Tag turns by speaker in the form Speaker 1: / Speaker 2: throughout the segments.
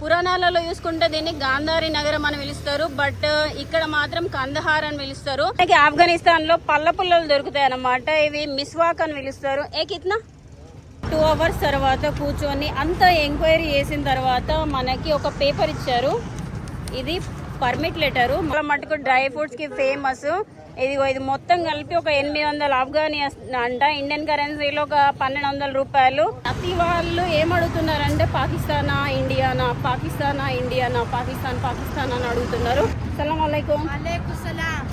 Speaker 1: పురాణాలలో చూసుకుంటే దీన్ని గాంధారి నగరం అని పిలుస్తారు, బట్ ఇక్కడ మాత్రం కందహార్ అని పిలుస్తారు. ఆఫ్ఘనిస్తాన్ లో పళ్ళ పుల్లలు దొరుకుతాయి అన్నమాట. ఇవి మిస్వాక్ అని పిలుస్తారు. ఏకిత్నా 2 hours తర్వాత కూర్చొని అంతా ఎంక్వైరీ చేసిన తర్వాత మనకి ఒక పేపర్ ఇచ్చారు. ఇది పర్మిట్ లెటరు. మళ్ళీ మటుకు డ్రై ఫ్రూట్స్ కి ఫేమస్. ఇది మొత్తం కలిపి ఒక 800 ఆఫ్ఘనీ అంట. ఇండియన్ కరెన్సీలో ఒక 1200 రూపాయలు. ప్రతి వాళ్ళు ఏమడుగుతున్నారంటే పాకిస్తానా ఇండియానా, పాకిస్తానా ఇండియానా, పాకిస్తాన్ పాకిస్తాన్ అని అడుగుతున్నారు. సలాం అలైకుం.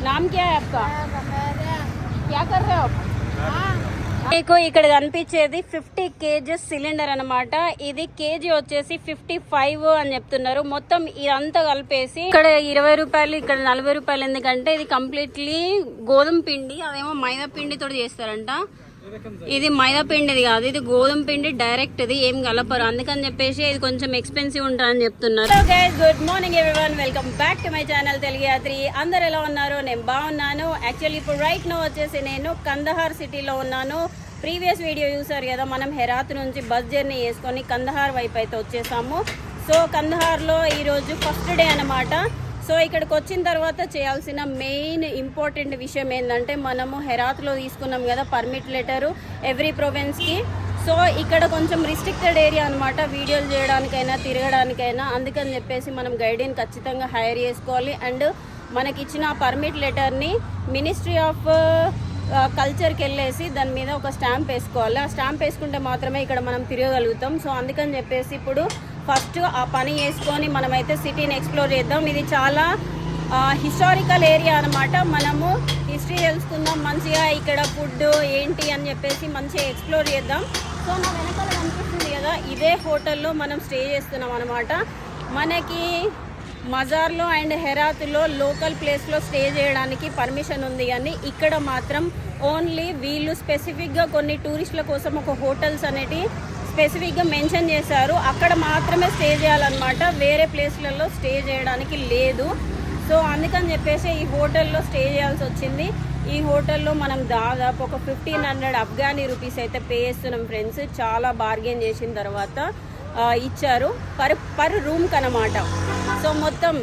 Speaker 1: నామ్ క్యా హై ఆప్కా? క్యా కర్ రహే హో ఆప్? మీకు ఇక్కడ కనిపించేది 50 kgs సిలిండర్ అనమాట. ఇది కేజీ వచ్చేసి 55 అని చెప్తున్నారు. మొత్తం ఇదంతా కలిపేసి ఇక్కడ 20 రూపాయలు, ఇక్కడ 40 రూపాయలు. ఎందుకంటే ఇది కంప్లీట్లీ గోధుమ పిండి, అదేమో మైదా పిండితో చేస్తారంట. ఇది మైదా పిండిది కాదు, ఇది గోధుమ పిండి డైరెక్ట్. ఇది ఏం కలపరు, అందుకని చెప్పేసి ఇది కొంచెం ఎక్స్పెన్సివ్ ఉంటుందని చెప్తున్నారు. Hello guys, good morning everyone, welcome back to my channel Telugu Yatri. అందరు ఎలా ఉన్నారు? నేను బాగున్నాను. యాక్చువల్లీ ఇప్పుడు రైట్ నో వచ్చేసి నేను కందహార్ సిటీలో ఉన్నాను. ప్రీవియస్ వీడియో చూసారు కదా, మనం హెరాత్ నుంచి బస్ జర్నీ చేసుకొని కందహార్ వైపు అయితే వచ్చేసాము. సో కందహార్లో ఈరోజు ఫస్ట్ డే అనమాట. సో ఇక్కడికి వచ్చిన తర్వాత చేయాల్సిన మెయిన్ ఇంపార్టెంట్ విషయం ఏంటంటే, మనము హెరాత్లో తీసుకున్నాం కదా పర్మిట్ లెటరు ఎవ్రీ ప్రొవిన్స్కి. సో ఇక్కడ కొంచెం రిస్ట్రిక్టెడ్ ఏరియా అనమాట, వీడియోలు చేయడానికైనా తిరగడానికైనా. అందుకని చెప్పేసి మనం గైడెన్ ఖచ్చితంగా హైర్ చేసుకోవాలి. అండ్ మనకిచ్చిన పర్మిట్ లెటర్ని మినిస్ట్రీ ఆఫ్ కల్చర్కి వెళ్ళేసి దాని మీద ఒక స్టాంప్ వేసుకోవాలి. ఆ స్టాంప్ వేసుకుంటే మాత్రమే ఇక్కడ మనం తిరగగలుగుతాం. సో అందుకని చెప్పేసి ఇప్పుడు ఫస్ట్ ఆ పని చేసుకొని మనమైతే సిటీని ఎక్స్ప్లోర్ చేద్దాం. ఇది చాలా హిస్టారికల్ ఏరియా అనమాట. మనము హిస్టరీ తెలుసుకుందాం మంచిగా, ఇక్కడ ఫుడ్ ఏంటి అని చెప్పేసి మంచిగా ఎక్స్ప్లోర్ చేద్దాం. సో నా వెనకాల కనిపిస్తుంది కదా, ఇదే హోటల్లో మనం స్టే చేస్తున్నాం అనమాట. మనకి మజార్లో అండ్ హెరాత్లో లోకల్ ప్లేస్లో స్టే చేయడానికి పర్మిషన్ ఉంది, కానీ ఇక్కడ మాత్రం ఓన్లీ వీళ్ళు స్పెసిఫిక్గా కొన్ని టూరిస్టుల కోసం ఒక హోటల్స్ అనేటి స్పెసిఫిక్గా మెన్షన్ చేశారు. అక్కడ మాత్రమే స్టే చేయాలన్నమాట, వేరే ప్లేస్లలో స్టే చేయడానికి లేదు. సో అందుకని చెప్పేసి ఈ హోటల్లో స్టే చేయాల్సి వచ్చింది. ఈ హోటల్లో మనం దాదాపు ఒక 1500 ఆఫ్ఘనీ రూపీస్ అయితే పే చేస్తున్నాం ఫ్రెండ్స్. చాలా బార్గెన్ చేసిన తర్వాత ఇచ్చారు పర్ రూమ్కి అనమాట. సో మొత్తం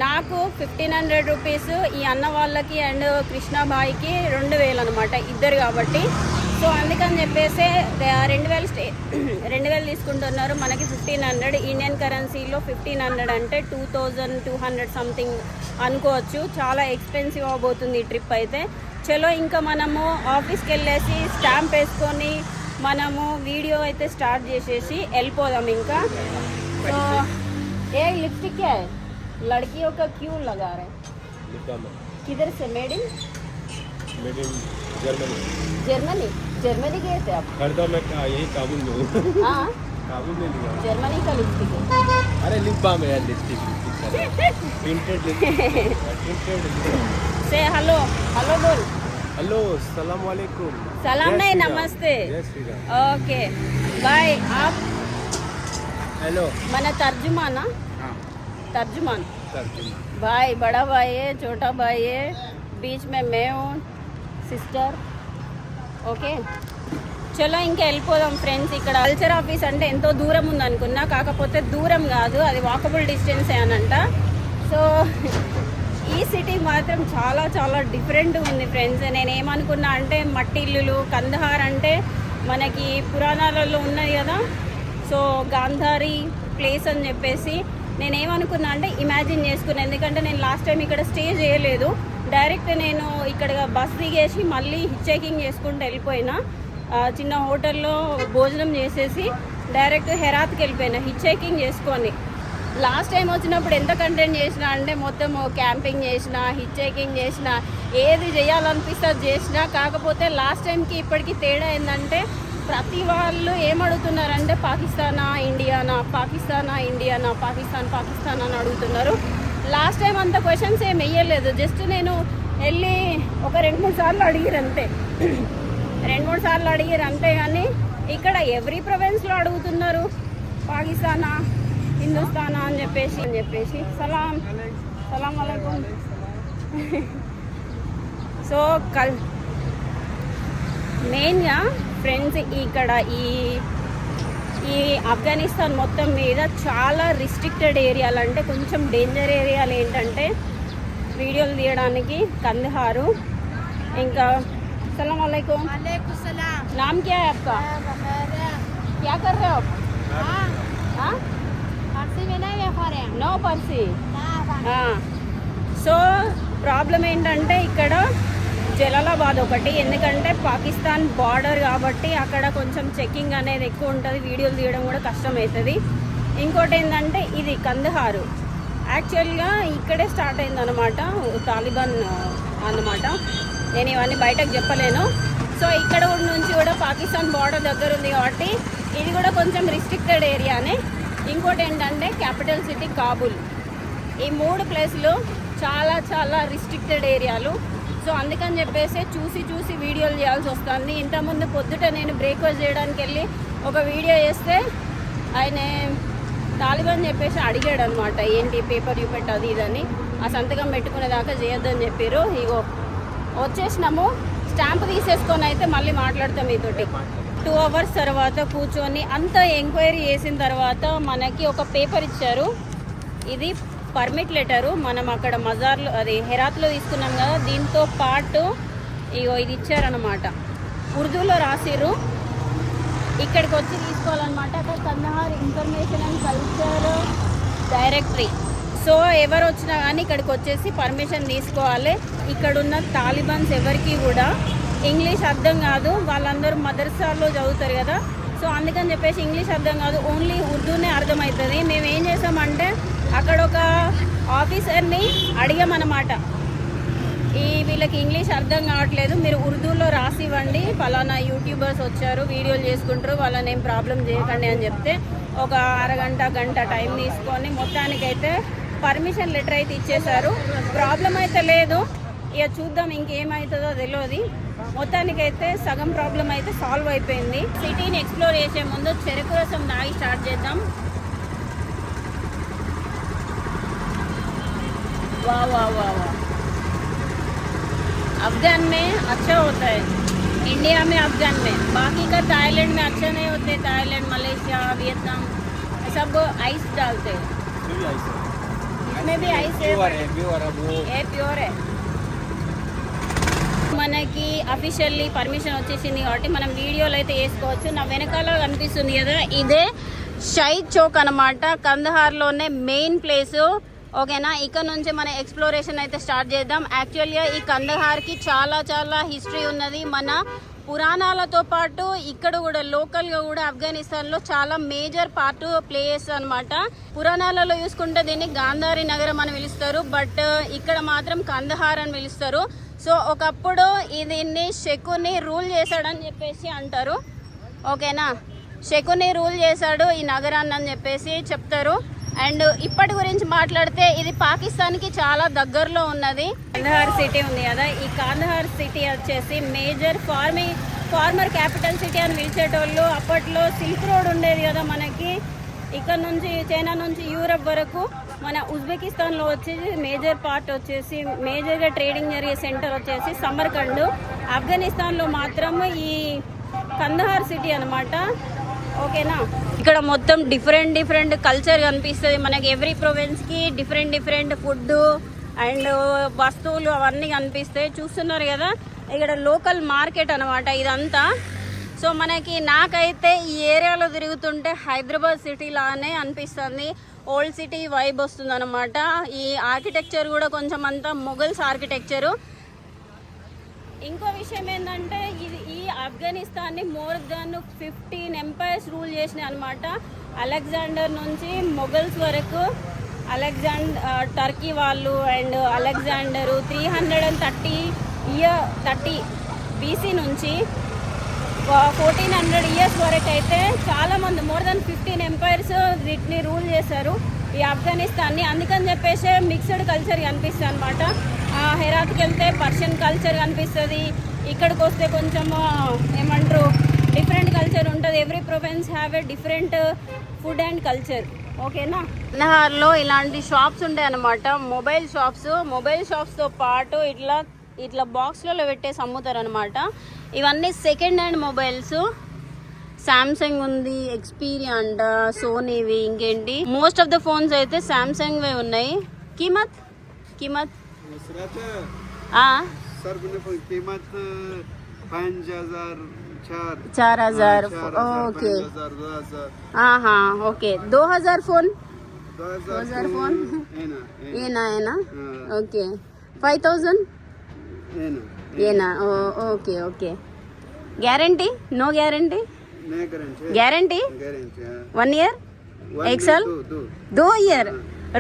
Speaker 1: నాకు 1500 రూపీస్, ఈ అన్న వాళ్ళకి అండ్ కృష్ణాబాయికి 2000 అనమాట, ఇద్దరు కాబట్టి. సో అందుకని చెప్పేసి 2000 తీసుకుంటున్నారు. మనకి 1500 ఇండియన్ కరెన్సీలో 1500 అంటే 2200 సంథింగ్ అనుకోవచ్చు. చాలా ఎక్స్పెన్సివ్ అవబోతుంది ఈ ట్రిప్ అయితే. చలో ఇంకా మనము ఆఫీస్కి వెళ్ళేసి స్టాంప్ వేసుకొని మనము వీడియో అయితే స్టార్ట్ చేసేసి వెళ్ళిపోదాం ఇంకా. సో ఏ लिपस्टिक क्या है? लड़कियों का क्यों लगा रहे हैं? किधर से? Made in Germany. जर्मनी गए थे आप?
Speaker 2: खरीदा मैं यही काबुल में हूँ.
Speaker 1: हाँ
Speaker 2: काबुल में लिया.
Speaker 1: जर्मनी का लिपस्टिक है.
Speaker 2: अरे लिप बाम है यार, लिपस्टिक प्रिंटेड लिपस्टिक.
Speaker 1: से हेलो हेलो बोल.
Speaker 2: हेलो, सलाम वालेकुम.
Speaker 1: सलाम नहीं, नमस्ते. Okay bye. आप
Speaker 2: हेलो
Speaker 1: మన తర్జుమానా? తర్జుమాన్. भाई बड़ा भाई है, छोटा भाई है, बीच में मैं हूँ, सिस्टर. ఓకే చలో ఇంకా వెళ్ళిపోదాం ఫ్రెండ్స్. ఇక్కడ కల్చర్ ఆఫీస్ అంటే ఎంతో దూరం ఉంది అనుకున్నా, కాకపోతే దూరం కాదు, అది వాకబుల్ డిస్టెన్సే అనంట. సో ఈ సిటీ మాత్రం చాలా చాలా డిఫరెంట్ ఉంది ఫ్రెండ్స్. నేనేమనుకున్నా అంటే మట్టి ఇల్లులు, కందహార్ అంటే మనకి పురాణాలలో ఉన్నది కదా, సో గాంధారి ప్లేస్ అని చెప్పేసి నేనేమనుకున్నా అంటే ఇమాజిన్ చేసుకున్నాను. ఎందుకంటే నేను లాస్ట్ టైం ఇక్కడ స్టే చేయలేదు, డైరెక్ట్ నేను ఇక్కడ బస్ దిగేసి మళ్ళీ హిచ్చెకింగ్ చేసుకుంటూ వెళ్ళిపోయినా. చిన్న హోటల్లో భోజనం చేసేసి డైరెక్ట్ హెరాత్కి వెళ్ళిపోయినా హిచ్చెకింగ్ చేసుకొని. లాస్ట్ టైం వచ్చినప్పుడు ఎంత కంటెంట్ చేసినా అంటే మొత్తం క్యాంపింగ్ చేసిన, హిచ్చెకింగ్ చేసిన, ఏది చేయాలనిపిస్తే అది చేసిన. కాకపోతే లాస్ట్ టైంకి ఇప్పటికీ తేడా ఏంటంటే, ప్రతి వాళ్ళు ఏమడుగుతున్నారంటే పాకిస్తానా ఇండియానా, పాకిస్తానా ఇండియానా, పాకిస్తాన్ పాకిస్తాన్ అని అడుగుతున్నారు. లాస్ట్ టైం అంత క్వశ్చన్స్ ఏం వెయ్యలేదు, జస్ట్ నేను వెళ్ళి ఒక 2-3 సార్లు అడిగిరు అంతే. 2-3 సార్లు అడిగిరు అంతే. కానీ ఇక్కడ ఎవ్రీ ప్రొవిన్స్లో అడుగుతున్నారు పాకిస్తానా హిందుస్థానా అని చెప్పేసి. సలాం అలైకుం. సో మెయిన్గా ఫ్రెండ్స్ ఇక్కడ ఈ ఈ ఆఫ్ఘనిస్తాన్ మొత్తం మీద చాలా రిస్ట్రిక్టెడ్ ఏరియాలు, అంటే కొంచెం డేంజర్ ఏరియాలు ఏంటంటే వీడియోలు తీయడానికి కందహారు. ఇంకా अस्सलाम वालेकुम।
Speaker 3: वालेकुम सलाम।
Speaker 1: नाम क्या है आपका? क्या कर रहे हो आप? हाँ
Speaker 3: फारसी में नहीं व्यापार है।
Speaker 1: నో పర్సీ.
Speaker 3: ना
Speaker 1: సో ప్రాబ్లం ఏంటంటే ఇక్కడ జలాలాబాద్ ఒకటి, ఎందుకంటే పాకిస్తాన్ బార్డర్ కాబట్టి అక్కడ కొంచెం చెకింగ్ అనేది ఎక్కువ ఉంటుంది, వీడియోలు తీయడం కూడా కష్టమవుతుంది. ఇంకోటి ఏంటంటే ఇది కందహారు, యాక్చువల్గా ఇక్కడే స్టార్ట్ అయిందనమాట తాలిబాన్ అన్నమాట. నేను ఇవన్నీ బయటకు చెప్పలేను. సో ఇక్కడ నుంచి కూడా పాకిస్తాన్ బార్డర్ దగ్గర ఉంది కాబట్టి ఇది కూడా కొంచెం రిస్ట్రిక్టెడ్ ఏరియానే. ఇంకోటి ఏంటంటే క్యాపిటల్ సిటీ కాబూల్. ఈ 3 ప్లేస్లు చాలా చాలా రిస్ట్రిక్టెడ్ ఏరియాలు. సో అందుకని చెప్పేసి చూసి వీడియోలు చేయాల్సి వస్తుంది. ఇంతకుముందు పొద్దుట నేను బ్రేక్ఫాస్ట్ చేయడానికి వెళ్ళి ఒక వీడియో చేస్తే ఆయన తాలిబాన్ చెప్పేసి అడిగాడు అనమాట, ఏంటి పేపర్ చూపెట్టు అది ఇదని, ఆ సంతకం పెట్టుకునేదాకా చేయొద్దని చెప్పారు. ఇగో వచ్చేసినాము, స్టాంప్ తీసేసుకొని అయితే మళ్ళీ మాట్లాడతాం మీతోటి. 2 అవర్స్ తర్వాత కూర్చొని అంతా ఎంక్వైరీ చేసిన తర్వాత మనకి ఒక పేపర్ ఇచ్చారు. ఇది పర్మిట్ లెటరు. మనం అక్కడ మజార్లో అది హెరాత్లో తీసుకున్నాం కదా, దీంతో పాటు ఇగో ఇది ఇచ్చారనమాట, ఉర్దూలో రాసిర్రు. ఇక్కడికి వచ్చి తీసుకోవాలన్నమాట. అక్కడ Kandahar information and culture directory. So ఎవరు వచ్చినా కానీ ఇక్కడికి వచ్చేసి పర్మిషన్ తీసుకోవాలి. ఇక్కడున్న తాలిబాన్స్ ఎవరికి కూడా ఇంగ్లీష్ అర్థం కాదు, వాళ్ళందరూ మదర్సాలో చదువుతారు కదా. సో అందుకని చెప్పేసి ఇంగ్లీష్ అర్థం కాదు, ఓన్లీ ఉర్దూనే అర్థమవుతుంది. మేము ఏం చేసామంటే అక్కడ ఒక ఆఫీసర్ని అడిగామన్నమాట, వీళ్ళకి ఇంగ్లీష్ అర్థం కావట్లేదు, మీరు ఉర్దూలో రాసి ఇవ్వండి, ఫలానా యూట్యూబర్స్ వచ్చారు వీడియోలు చేసుకుంటారు, వాళ్ళని ఏం ప్రాబ్లం చేయకండి అని చెప్తే ఒక గంట టైం తీసుకొని మొత్తానికైతే పర్మిషన్ లెటర్ అయితే ఇచ్చేశారు. ప్రాబ్లం అయితే లేదు, ఇక చూద్దాం ఇంకేమవుతుందో తెలియదు. మొత్తానికైతే సగం ప్రాబ్లం అయితే సాల్వ్ అయిపోయింది. సిటీని ఎక్స్ప్లోర్ చేసే ముందు చెరుకు రసం తాగి స్టార్ట్ చేద్దాం. वाह वाह वाह वाह, अफगान में अच्छा होता है, इंडिया में अफगान में, बाकी का थाईलैंड में अच्छा नहीं होते. थाईलैंड, मलेशिया, वियतनाम सब आइस डालते हैं, इसमें भी आइस है, ये प्योर है. మనకి అఫీషియల్లీ పర్మిషన్ వచ్చేసింది కాబట్టి మనం వీడియోలు అయితే వేసుకోవచ్చు. నా వెనకాల కనిపిస్తుంది కదా, ఇదే షహీద్ చౌక్ అనమాట, కందహార్లోనే మెయిన్ ప్లేసు. ఓకేనా, ఇక్కడ నుంచి మన ఎక్స్ప్లోరేషన్ అయితే స్టార్ట్ చేద్దాం. యాక్చువల్గా ఈ కందహార్కి చాలా చాలా హిస్టరీ ఉన్నది. మన పురాణాలతో పాటు ఇక్కడ కూడా లోకల్గా కూడా ఆఫ్ఘనిస్తాన్లో చాలా మేజర్ పార్ట్ ప్లే చేస్తుంది అనమాట. పురాణాలలో చూసుకుంటే దీన్ని గాంధారి నగరం అని పిలుస్తారు, బట్ ఇక్కడ మాత్రం కందహార్ అని పిలుస్తారు. సో ఒకప్పుడు దీన్ని శకుని రూల్ చేశాడని చెప్పేసి అంటారు. ఓకేనా, శకుని రూల్ చేశాడు ఈ నగరాన్ని అని చెప్పేసి చెప్తారు. అండ్ ఇప్పటి గురించి మాట్లాడితే ఇది పాకిస్తాన్కి చాలా దగ్గరలో ఉన్నది. కందహార్ సిటీ ఉంది కదా, ఈ కందహార్ సిటీ వచ్చేసి మేజర్ ఫార్మర్ క్యాపిటల్ సిటీ అని పిలిచేటోళ్ళు. అప్పట్లో సిల్క్ రోడ్ ఉండేది కదా మనకి, ఇక్కడ నుంచి చైనా నుంచి యూరప్ వరకు. మన ఉజ్బెకిస్తాన్లో వచ్చేసి మేజర్ పార్ట్ వచ్చేసి మేజర్గా ట్రేడింగ్ జరిగే సెంటర్ వచ్చేసి సమర్కండ్. ఆఫ్ఘనిస్తాన్లో మాత్రం ఈ కందహార్ సిటీ అనమాట. ఓకేనా, ఇక్కడ మొత్తం డిఫరెంట్ కల్చర్ కనిపిస్తుంది మనకి. ఎవ్రీ ప్రొవిన్స్కి డిఫరెంట్ ఫుడ్ అండ్ వస్తువులు అవన్నీ కనిపిస్తాయి. చూస్తున్నారు కదా, ఇక్కడ లోకల్ మార్కెట్ అనమాట ఇదంతా. సో నాకైతే ఈ ఏరియాలో తిరుగుతుంటే హైదరాబాద్ సిటీ లానే అనిపిస్తుంది. ఓల్డ్ సిటీ వైబ్ వస్తుంది అనమాట. ఈ ఆర్కిటెక్చర్ కూడా కొంచెం అంతా మొఘల్స్ ఆర్కిటెక్చరు. ఇంకో విషయం ఏంటంటే ఈ ఆఫ్ఘనిస్తాన్ని మోర్ దాన్ 15 ఎంపైర్స్ రూల్ చేసినాయి అనమాట. అలెగ్జాండర్ నుంచి మొఘల్స్ వరకు. టర్కీ వాళ్ళు అండ్ అలెగ్జాండరు 330 BC నుంచి 1400 ఇయర్స్ వరకు అయితే చాలామంది మోర్ దాన్ 15 ఎంపైర్స్ వీటిని రూల్ చేశారు ఈ ఆఫ్ఘనిస్తాన్ని. అందుకని చెప్పేసి మిక్స్డ్ కల్చర్ కనిపిస్తుంది అనమాట. హెరాత్కి వెళ్తే పర్షియన్ కల్చర్ కనిపిస్తుంది, ఇక్కడికి వస్తే కొంచెం ఏమంటారు డిఫరెంట్ కల్చర్ ఉంటుంది. Every province have a different food and culture. ఓకేనా, కందహార్లో ఇలాంటి షాప్స్ ఉంటాయి అన్నమాట, మొబైల్ షాప్స్తో పాటు ఇట్లా బాక్స్లలో పెట్టేసి అమ్ముతారు అనమాట. ఇవన్నీ సెకండ్ హ్యాండ్ మొబైల్స్. సామ్సంగ్ ఉంది, ఎక్స్పీరియా అంట, సోనీవి, ఇంకేంటి మోస్ట్ ఆఫ్ ద ఫోన్స్ అయితే సామ్సంగ్ వే ఉన్నాయి. कीमत कीमत
Speaker 2: सर कीमत
Speaker 1: 4,000. ओके हाँ हाँ ओके 2,000 फोन 2,000 फोन ये ना है ना. ओके 5,000 ये ना. Okay okay guarantee no guarantee guarantee 1 year 1 साल 2 year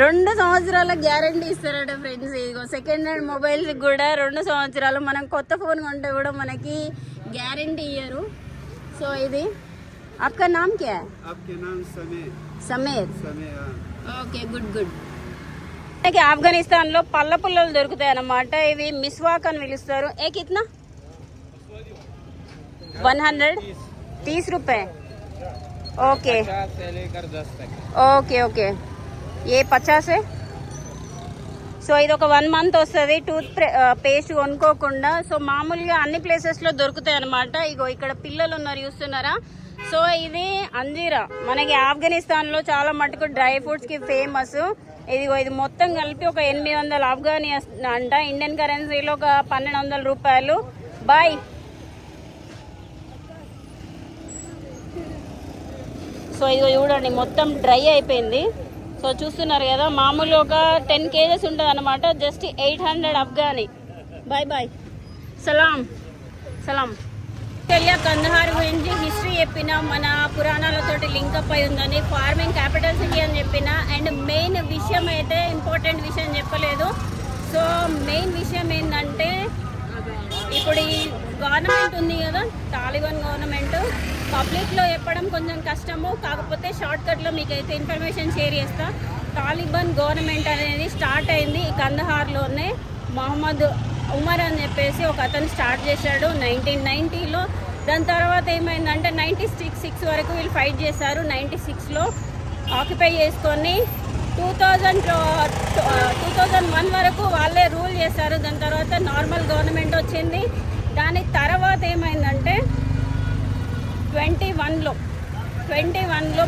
Speaker 1: 2 సంవత్సరాల గ్యారంటీ ఇస్తారట ఫ్రెండ్స్. ఇదిగో సెకండ్ హ్యాండ్ మొబైల్స్ కూడా 2 సంవత్సరాలు, మనం కొత్త ఫోన్ కొంటే కూడా మనకి గ్యారంటీ ఇయ్యరు. సో ఇది आपका नाम क्या है?
Speaker 2: आपके नाम
Speaker 1: సమీర్.
Speaker 2: समय
Speaker 1: ఓకే గుడ్ గుడ్. మనకి ఆఫ్ఘనిస్తాన్ లో పళ్ళ పుల్లలు దొరుకుతాయి అన్నమాట. ఇవి మిస్వాక్ అని పిలుస్తారు. ఏ కిतना 130 रुपए. ఓకే ఓకే ఓకే ఏ 50 సో ఇది ఒక 1 month వస్తుంది టూత్ పేస్ట్ కొనుక్కోకుండా. సో మామూలుగా అన్ని ప్లేసెస్లో దొరుకుతాయి అనమాట. ఇగో ఇక్కడ పిల్లలు ఉన్నారు చూస్తున్నారా. సో ఇది అంజీరా మనకి ఆఫ్ఘనిస్తాన్లో చాలా మటుకు డ్రై ఫ్రూట్స్కి ఫేమస్. ఇదిగో ఇది మొత్తం కలిపి ఒక 800 ఆఫ్ఘనీ అంట. ఇండియన్ కరెన్సీలో ఒక 1,200 రూపాయలు. బాయ్. సో ఇదిగో చూడండి మొత్తం డ్రై అయిపోయింది. సో చూస్తున్నారు కదా, మామూలు ఒక 10 kgs ఉంటుంది అనమాట. జస్ట్ 800 అఫ్ఘానీ. Bye bye. సలాం సలాం. తెలియ కందహార్ గురించి హిస్టరీ చెప్పిన, మన పురాణాలతోటి లింకప్ అయి ఉందని, ఫార్మింగ్ క్యాపిటల్ సిటీ అని చెప్పిన. అండ్ మెయిన్ విషయం అయితే ఇంపార్టెంట్ విషయం చెప్పలేదు. సో మెయిన్ విషయం ఏంటంటే ఇప్పుడు ఈ గవర్నమెంట్ ఉంది కదా, తాలిబాన్ గవర్నమెంట్, పబ్లిక్లో చెప్పడం కొంచెం కష్టము. కాకపోతే షార్ట్కట్లో మీకైతే ఇన్ఫర్మేషన్ షేర్ చేస్తా. తాలిబాన్ గవర్నమెంట్ అనేది స్టార్ట్ అయింది ఈ కందహార్లోనే. మొహమ్మద్ ఉమర్ అని చెప్పేసి ఒక అతను స్టార్ట్ చేశాడు 1990లో. దాని తర్వాత ఏమైందంటే 96 వరకు వీళ్ళు ఫైట్ చేశారు. 96లో ఆక్యుపై చేసుకొని 2001 వరకు వాళ్ళే రూల్ చేశారు. దాని తర్వాత నార్మల్ గవర్నమెంట్ వచ్చింది. దాని తర్వాత ఏమైందంటే 21లో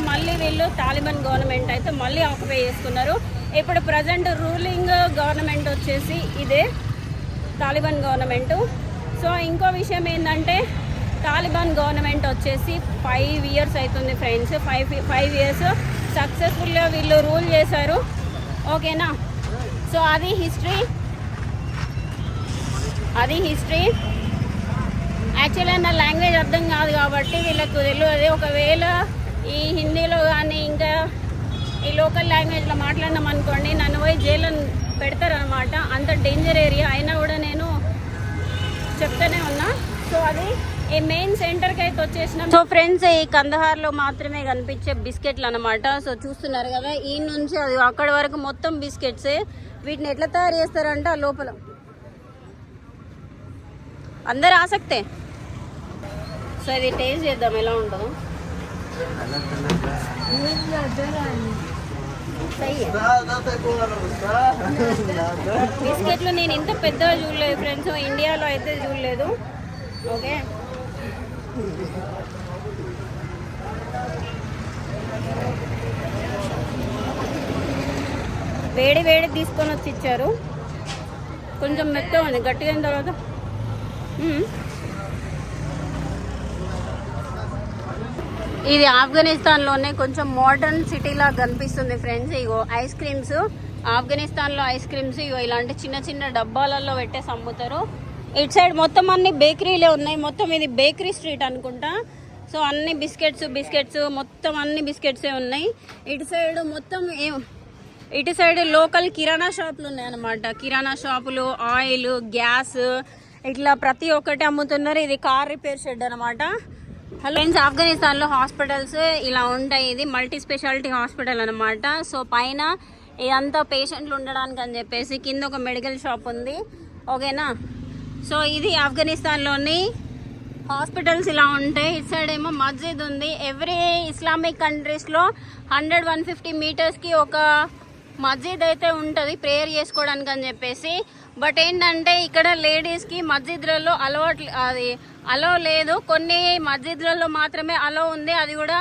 Speaker 1: మళ్ళీ వీళ్ళు తాలిబాన్ గవర్నమెంట్ అయితే మళ్ళీ ఆక్యుపై చేసుకున్నారు. ఇప్పుడు ప్రజెంట్ రూలింగ్ గవర్నమెంట్ వచ్చేసి ఇదే తాలిబాన్ గవర్నమెంట్. సో ఇంకో విషయం ఏంటంటే తాలిబాన్ గవర్నమెంట్ వచ్చేసి 5 years అవుతుంది ఫ్రెండ్స్. 5 years సక్సెస్ఫుల్గా వీళ్ళు రూల్ చేశారు. ఓకేనా. సో అది హిస్టరీ. యాక్చువల్గా నా లాంగ్వేజ్ అర్థం కాదు కాబట్టి వీళ్ళకు తెలియదు. ఒకవేళ ఈ హిందీలో కానీ ఇంకా ఈ లోకల్ లాంగ్వేజ్లో మాట్లాడినాం అనుకోండి, నన్ను పోయి జైల్లో పెడతారనమాట. అంత డేంజర్ ఏరియా. అయినా కూడా నేను చెప్తూనే ఉన్నా. సో అది ఈ మెయిన్ సెంటర్కి అయితే వచ్చేసినాం. సో ఫ్రెండ్స్ ఈ కందహార్లో మాత్రమే కనిపించే బిస్కెట్లు అనమాట. సో చూస్తున్నారు కదా, ఈ నుంచి అది అక్కడి వరకు మొత్తం బిస్కెట్సే. వీటిని ఎట్లా తయారు చేస్తారంటే ఆ లోపల అందరు ఆసక్తే. సో ఇది టేస్ట్ చేద్దాం ఎలా ఉంటుందో. బిస్కెట్లు నేను ఇంత పెద్దగా చూడలేదు ఫ్రెండ్స్, ఇండియాలో అయితే చూడలేదు. ఓకే వేడి వేడి తీసుకొని వచ్చి ఇచ్చారు. కొంచెం మెత్తగా ఉంది, గట్టిగా అయిన తర్వాత ఇది ఆఫ్ఘనిస్తాన్లోనే కొంచెం మోడర్న్ సిటీలా కనిపిస్తుంది ఫ్రెండ్స్. ఇగో ఐస్ క్రీమ్స్, ఆఫ్ఘనిస్తాన్లో ఐస్ క్రీమ్స్ ఇగో ఇలాంటి చిన్న చిన్న డబ్బాలలో పెట్టేసి అమ్ముతారు. ఇటు సైడ్ మొత్తం అన్ని బేకరీలే ఉన్నాయి. మొత్తం ఇది బేకరీ స్ట్రీట్ అనుకుంటా. సో అన్ని బిస్కెట్స్ మొత్తం అన్ని బిస్కెట్సే ఉన్నాయి. ఇటు సైడ్ మొత్తం ఇటు సైడ్ లోకల్ కిరాణా షాపులు ఉన్నాయి అన్నమాట. కిరాణా షాపులు, ఆయిల్, గ్యాస్ ఇట్లా ప్రతి ఒక్కటి అమ్ముతున్నారు. ఇది కార్ రిపేర్ షెడ్ అనమాట. హలో ఫ్రెండ్స్, ఆఫ్ఘనిస్తాన్లో హాస్పిటల్స్ ఇలా ఉంటాయి. ఇది మల్టీ స్పెషాలిటీ హాస్పిటల్ అనమాట. సో పైన ఇదంతా పేషెంట్లు ఉండడానికి అని చెప్పేసి కింద ఒక మెడికల్ షాప్ ఉంది. ఓకేనా. సో ఇది ఆఫ్ఘనిస్తాన్లోని హాస్పిటల్స్ ఇలా ఉంటాయి. ఇటు సైడ్ ఏమో మస్జిద్ ఉంది. ఎవ్రీ ఇస్లామిక్ కంట్రీస్లో 100-150 మీటర్స్కి ఒక మస్జిద్ అయితే ఉంటుంది ప్రేయర్ చేసుకోవడానికి అని చెప్పేసి. బట్ ఏంటంటే ఇక్కడ లేడీస్కి మస్జిద్లలో అలో లేదు. కొన్ని మస్జిద్లలో మాత్రమే అలో ఉంది. అది కూడా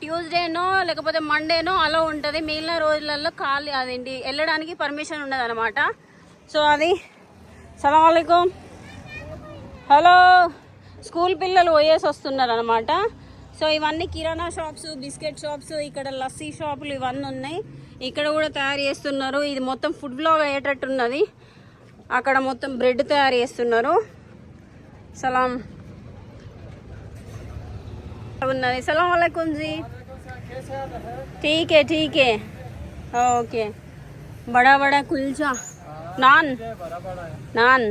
Speaker 1: ట్యూస్డేనో లేకపోతే మండేనో అలో ఉంటుంది. మిగిలిన రోజులలో ఖాళీ అదేంటి వెళ్ళడానికి పర్మిషన్ ఉండదు అనమాట. సో అది సలాం అలైకుం. హలో, స్కూల్ పిల్లలు పోయేసి వస్తున్నారు అనమాట. సో ఇవన్నీ కిరాణా షాప్స్, బిస్కెట్ షాప్స్, ఇక్కడ లస్సీ షాపులు ఇవన్నీ ఉన్నాయి. ఇక్కడ కూడా తయారు చేస్తున్నారు. ఇది మొత్తం ఫుడ్ బ్లాగ్ అయ్యేటట్టు ఉన్నది. అక్కడ మొత్తం బ్రెడ్ తయారు చేస్తున్నారు. సలాం ఉన్నది. సలాం అలైకుం జీ. ठीक है ओके. बड़ा बड़ा कुलचा नान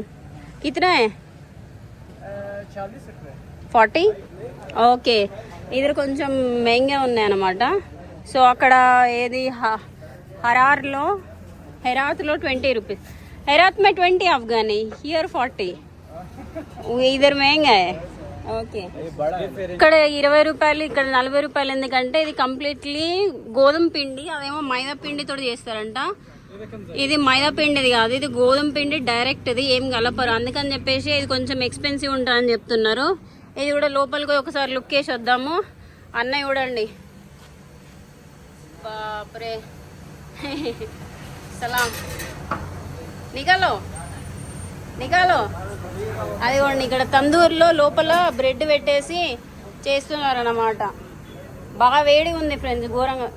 Speaker 1: कितना है? 40 ఓకే. ఇది కొంచెం మెంగే ఉన్నాయన్నమాట. సో అక్కడ ఏది హెరాత్లో 20 rupees. Herath May 20 Afghani, here 40. ఇద్దరు మెంగా ఓకే. ఇక్కడ 20 రూపాయలు, ఇక్కడ 40 రూపాయలు. ఎందుకంటే ఇది కంప్లీట్లీ గోధుమ పిండి, అదేమో మైదా పిండితో చేస్తారంట. ఇది మైదా పిండిది కాదు, ఇది గోధుమ పిండి డైరెక్ట్, ఇది ఏం కలపరు. అందుకని చెప్పేసి ఇది కొంచెం ఎక్స్పెన్సివ్ ఉంటుందని చెప్తున్నారు. ఇది కూడా లోపలికి ఒకసారి లుక్ వేసి వద్దాము. అన్నయ్య చూడండి, బాప్రే. సలాం నికాలో అదిగోండి, ఇక్కడ తందూరులో లోపల బ్రెడ్ పెట్టేసి చేస్తున్నారు అన్నమాట. బాగా వేడి ఉంది ఫ్రెండ్స్, ఘోరంగా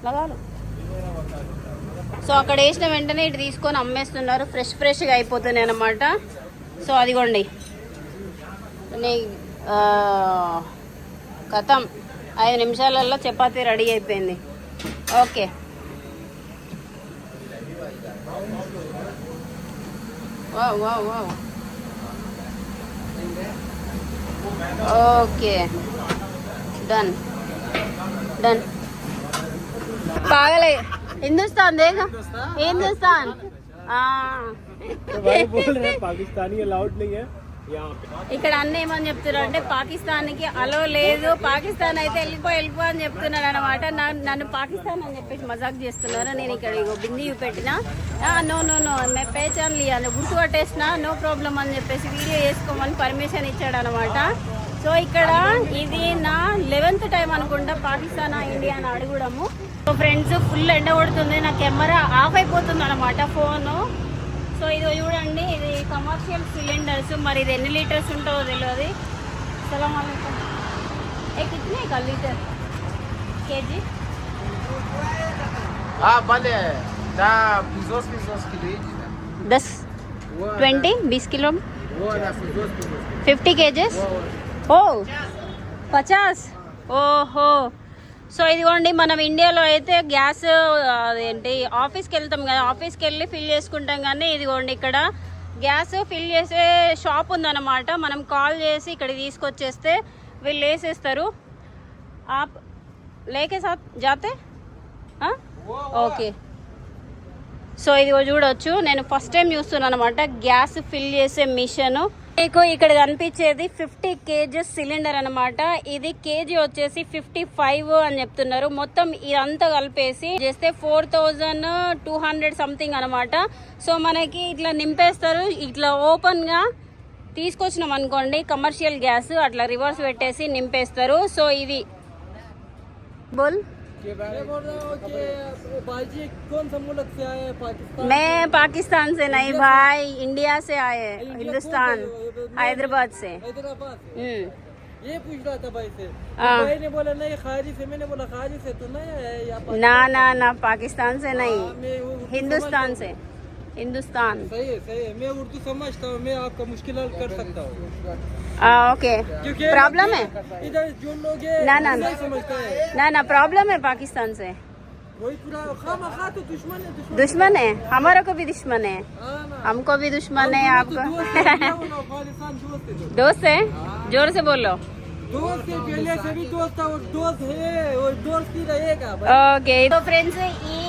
Speaker 1: లగాలు. సో అక్కడ వేసిన వెంటనే ఇటు తీసుకొని అమ్మేస్తున్నారు. ఫ్రెష్గా అయిపోతున్నాయి అన్నమాట. సో అదిగోండి కథం 5 నిమిషాలలో చపాతీ రెడీ అయిపోయింది. ఓకే, వావ్ ఓకే, डन पागल है हिंदुस्तान देगा हिंदुस्तान
Speaker 2: बोल रहे पाकिस्तानी अलाउड नहीं है यहाँ पे.
Speaker 1: ఇక్కడ అన్న ఏమని చెప్తున్నారు అంటే పాకిస్తాన్కి అలో లేదు, పాకిస్తాన్ అయితే వెళ్ళిపో అని చెప్తున్నారు అనమాట. నన్ను పాకిస్తాన్ అని చెప్పేసి మజాక్ చేస్తున్నారు. నేను ఇక్కడ బింది చూపెట్టిన నో మే పేచాన్ లియా గుర్తు పట్టేసిన, నో ప్రాబ్లం అని చెప్పేసి వీడియో చేసుకోమని పర్మిషన్ ఇచ్చాడు అనమాట. సో ఇక్కడ ఇది నా 11th టైం అనుకుంటా పాకిస్తాన్ ఇండియా అని అడగడము. సో ఫ్రెండ్స్, ఫుల్ ఎండ కొడుతుంది, నా కెమెరా ఆఫ్ అయిపోతుంది అనమాట ఫోను. సో ఇది చూడండి, ఇది కమర్షియల్ సిలిండర్స్. మరి ఇది ఎన్ని లీటర్స్ ఉంటుందో తెలియదు. సలాం అలైకుం. కితనే का लीटर केजी?
Speaker 4: भले 10
Speaker 1: 20 20 किलो 50 కేజెస్. ఓ 50. ఓహో. సో ఇదిగోండి, మనం ఇండియాలో అయితే గ్యాస్ అదేంటి ఆఫీస్కి వెళ్తాం కదా, ఆఫీస్కి వెళ్ళి ఫిల్ చేసుకుంటాం. కానీ ఇదిగోండి ఇక్కడ గ్యాస్ ఫిల్ చేసే షాప్ ఉందన్నమాట. మనం కాల్ చేసి ఇక్కడ తీసుకొచ్చేస్తే వీళ్ళు వేసేస్తారు. ఆప్ లేకే సాత్ జాతే ఓకే. సో ఇది చూడొచ్చు, నేను ఫస్ట్ టైం చూస్తున్నాను అనమాట గ్యాస్ ఫిల్ చేసే మిషన్. మీకు ఇక్కడ కనిపించేది 50 కేజెస్ సిలిండర్ అనమాట. ఇది కేజీ వచ్చేసి 55 అని చెప్తున్నారు. మొత్తం ఇదంతా కలిపేసి చేస్తే 4200 సంథింగ్ అనమాట. సో మనకి ఇట్లా నింపేస్తారు. ఇట్లా ఓపెన్ గా తీసుకొచ్చినాం అనుకోండి కమర్షియల్ గ్యాస్, అట్లా రివర్స్ పెట్టేసి నింపేస్తారు. సో ఇది బోల్. मैं पाकिस्तान से नहीं भाई, इंडिया से आए, हिंदुस्तान, हैदराबाद से.
Speaker 5: ये पूछ रहा था भाई से. भाई ने बोला नहीं खाजी से, मैंने बोला खाजी से तो नहीं है या
Speaker 1: ना पाकिस्तान से नहीं, हिंदुस्तान से. हिंदुस्तान
Speaker 5: सही है. मैं उर्दू समझता हूँ, मैं आपका मुश्किल हल कर सकता हूँ.
Speaker 1: ओके. प्रॉब्लम है
Speaker 5: इधर जो लोग नहीं समझते हैं.
Speaker 1: ना प्रॉब्लम है पाकिस्तान से.
Speaker 5: वही पूरा खामा तो
Speaker 1: दुश्मन है. हमारा को भी दुश्मन है, हमको भी दुश्मन है. आपको दोस्त है? जोर से बोलो.
Speaker 5: दोस्त के पहले से भी दोस्त था और दोस्त है और दोस्त ही रहेगा.
Speaker 1: ఓకే. సో ఫ్రెండ్స్, ఈ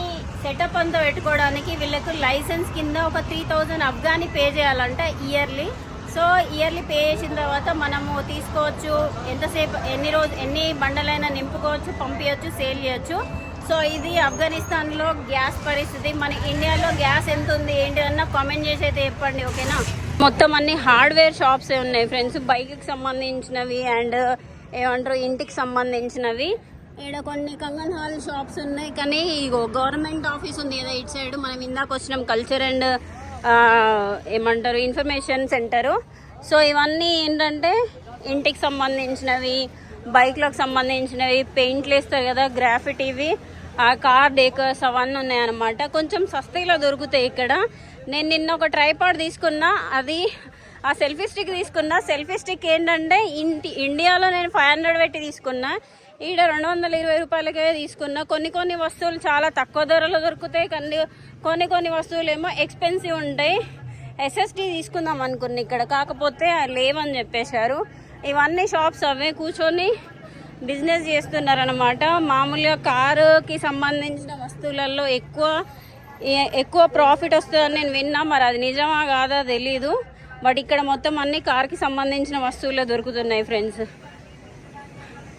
Speaker 1: సెటప్ అంతా పెట్టుకోవడానికి వీళ్ళకు లైసెన్స్ కింద ఒక 3000 అఫ్ఘానీ పే చేయాలంట ఇయర్లీ. సో ఇయర్లీ పే చేసిన తర్వాత మనము తీసుకోవచ్చు, ఎంతసేపు ఎన్ని బండలైనా నింపుకోవచ్చు, పంపించవచ్చు, సేల్ చేయొచ్చు. సో ఇది ఆఫ్ఘనిస్తాన్లో గ్యాస్ పరిస్థితి. మన ఇండియాలో గ్యాస్ ఎంత ఉంది ఏంటి అన్న కామెంట్ చేసి అయితే చెప్పండి, ఓకేనా. మొత్తం అన్ని హార్డ్వేర్ షాప్సే ఉన్నాయి ఫ్రెండ్స్, బైక్కి సంబంధించినవి అండ్ ఏమంటారు ఇంటికి సంబంధించినవి. ఇక్కడ కొన్ని కంగన్ హాల్ షాప్స్ ఉన్నాయి, కానీ ఇగో గవర్నమెంట్ ఆఫీస్ ఉంది కదా ఇటు సైడ్, మనం ఇందాక వచ్చినాం కల్చర్ అండ్ ఏమంటారు ఇన్ఫర్మేషన్ సెంటరు. సో ఇవన్నీ ఏంటంటే ఇంటికి సంబంధించినవి, బైక్లకు సంబంధించినవి, పెయింట్లు వేస్తారు కదా గ్రాఫిటీవి, కార్ డేకర్స్ అవన్నీ ఉన్నాయన్నమాట. కొంచెం సస్తీలో దొరుకుతాయి ఇక్కడ. నేను నిన్న ఒక ట్రైపాడ్ తీసుకున్నా, అది ఆ సెల్ఫీ స్టిక్ తీసుకున్నా. సెల్ఫీ స్టిక్ ఏంటంటే ఇండియాలో నేను 500 పెట్టి తీసుకున్నా, ఈడ 220 రూపాయలకే తీసుకున్నా. కొన్ని వస్తువులు చాలా తక్కువ ధరలో దొరుకుతాయి, కానీ కొన్ని వస్తువులు ఏమో ఎక్స్పెన్సివ్ ఉంటాయి. ఎస్ఎస్డి తీసుకుందాం అనుకున్నా ఇక్కడ, కాకపోతే లేవని చెప్పేశారు. ఇవన్నీ షాప్స్ అవే కూర్చొని బిజినెస్ చేస్తున్నారనమాట. మామూలుగా కారుకి సంబంధించిన వస్తువులలో ఎక్కువ ప్రాఫిట్ వస్తుందని నేను విన్నా, మరి అది నిజమా కాదా తెలీదు. బట్ ఇక్కడ మొత్తం అన్ని కార్కి సంబంధించిన వస్తువులే దొరుకుతున్నాయి ఫ్రెండ్స్.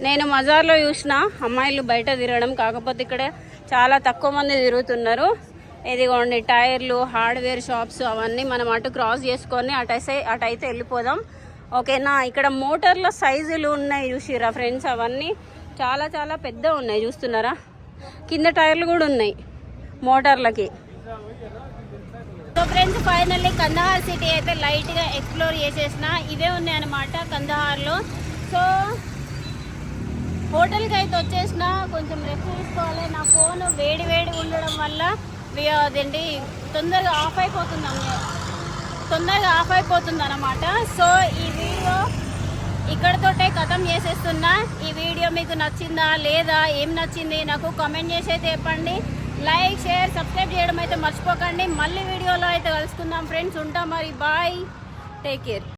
Speaker 1: నేను మజార్లో చూసిన అమ్మాయిలు బయట తిరగడం, కాకపోతే ఇక్కడ చాలా తక్కువ మంది తిరుగుతున్నారు. ఇదిగోండి టైర్లు, హార్డ్వేర్ షాప్స్ అవన్నీ. మనం అటు క్రాస్ చేసుకొని అటైతే వెళ్ళిపోదాం, ఓకేనా. ఇక్కడ మోటార్ల సైజులు ఉన్నాయి చూసిరా ఫ్రెండ్స్, అవన్నీ చాలా చాలా పెద్ద ఉన్నాయి చూస్తున్నారా. కింద టైర్లు కూడా ఉన్నాయి మోటార్లకి. So friends finally Kandahar city అయితే లైట్గా ఎక్స్ప్లోర్ చేసేసిన. ఇవే ఉన్నాయన్నమాట కందహార్లో. సో హోటల్కి అయితే వచ్చేసిన, కొంచెం రెస్ట్ తీసుకోవాలి. నా ఫోన్ వేడి ఉండడం వల్ల అదేంటి తొందరగా ఆఫ్ అయిపోతుంది అన్నమాట. సో ఈ వీడియో ఇక్కడతోటే ఖతం చేసేస్తున్నా. ఈ వీడియో మీకు నచ్చిందా లేదా, ఏం నచ్చింది నాకు కామెంట్ చేసి అయితే చెప్పండి. లైక్, షేర్, సబ్స్క్రైబ్ చేయడం అయితే మర్చిపోకండి. మళ్ళీ వీడియోలో అయితే కలుసుకుందాం ఫ్రెండ్స్. ఉంటాం మరి, బాయ్, టేక్ కేర్.